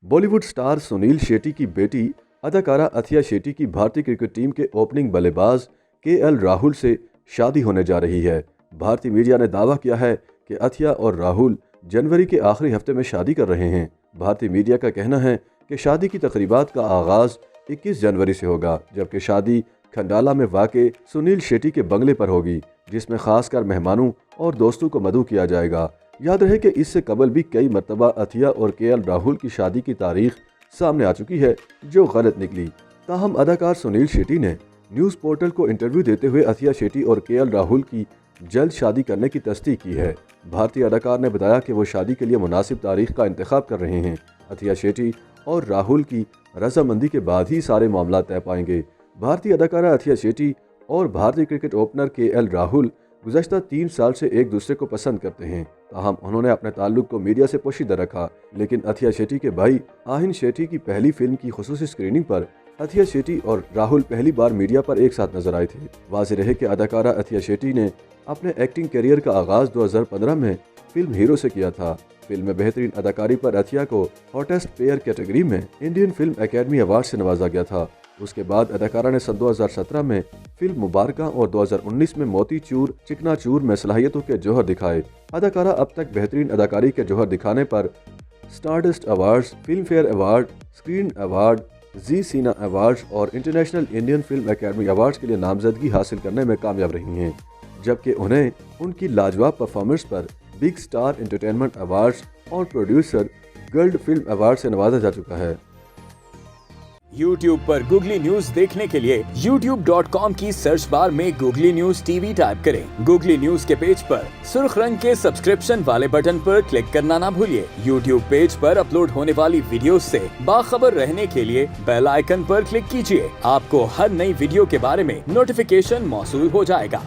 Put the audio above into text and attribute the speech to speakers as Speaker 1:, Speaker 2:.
Speaker 1: Bollywood star Sunil Shetty की बेटी अदाकारा अथिया शेट्टी की भारतीय क्रिकेट टीम के ओपनिंग बल्लेबाज केएल राहुल से शादी होने जा रही है। भारतीय मीडिया ने दावा किया है कि अथिया और राहुल जनवरी के आखिरी हफ्ते में शादी कर रहे हैं। भारतीय मीडिया का कहना है कि शादी की तकरीबात का आगाज़ 21 जनवरी से होगा, जबकि शादी खंडाला में वाक़े सुनील शेट्टी के बंगले पर होगी, जिसमें खासकर मेहमानों और दोस्तों को मदऊ किया जाएगा। याद रहे कि इससे कबल भी कई मरतबा अथिया और केएल राहुल की शादी की तारीख सामने आ चुकी है, जो गलत निकली। ताहम अदाकार सुनील शेट्टी ने न्यूज़ पोर्टल को इंटरव्यू देते हुए अथिया शेट्टी और केएल राहुल की जल्द शादी करने की तस्दीक की है। भारतीय अदाकार ने बताया कि वो शादी के लिए मुनासिब तारीख का इंतखाब कर रहे हैं। अथिया शेट्टी और राहुल की रजामंदी के बाद ही सारे मामला तय पाएंगे। भारतीय अदाकारा अथिया शेट्टी और भारतीय क्रिकेट ओपनर केएल राहुल गुज़श्ता 3 साल से एक दूसरे को पसंद करते हैं। ताहम उन्होंने अपने ताल्लुक को मीडिया से पोशीदा रखा, लेकिन अथिया शेट्टी के भाई आहिन शेट्टी की पहली फिल्म की खुसूसी स्क्रीनिंग पर अथिया शेट्टी और राहुल पहली बार मीडिया पर एक साथ नजर आए थे। वाज़ेह रहे कि अदाकारा अथिया शेट्टी ने अपने एक्टिंग करियर का आगाज़ 2015 में फिल्म हीरो से किया था। फिल्म में बेहतरीन अदाकारी पर अथिया को हॉटेस्ट पेयर कैटेगरी में इंडियन फिल्म एकेडमी अवार्ड से नवाजा गया था। उसके बाद अदाकारा ने सन 2017 में फिल्म मुबारका और 2019 में मोती चूर चिकना चूर में सलाहियतों के जौहर दिखाए। अदाकारा अब तक बेहतरीन अदाकारी के जौहर दिखाने पर Stardust awards, Filmfare award, screen award, Zee Cine awards और international Indian film academy awards के लिए नामजदगी हासिल करने में कामयाब रही हैं, जबकि उन्हें उनकी लाजवाब परफॉर्मेंस पर बिग स्टार एंटरटेनमेंट अवार्ड्स और प्रोड्यूसर गिल्ड फिल्म अवार्ड से नवाजा जा चुका है।
Speaker 2: YouTube पर गूगली न्यूज देखने के लिए youtube.com की सर्च बार में गूगली न्यूज टीवी टाइप करें। गूगली न्यूज के पेज पर सुर्ख रंग के सब्सक्रिप्शन वाले बटन पर क्लिक करना ना भूलिए। YouTube पेज पर अपलोड होने वाली वीडियोस से बाखबर रहने के लिए बेल आइकन पर क्लिक कीजिए। आपको हर नई वीडियो के बारे में नोटिफिकेशन मौसूल हो जाएगा।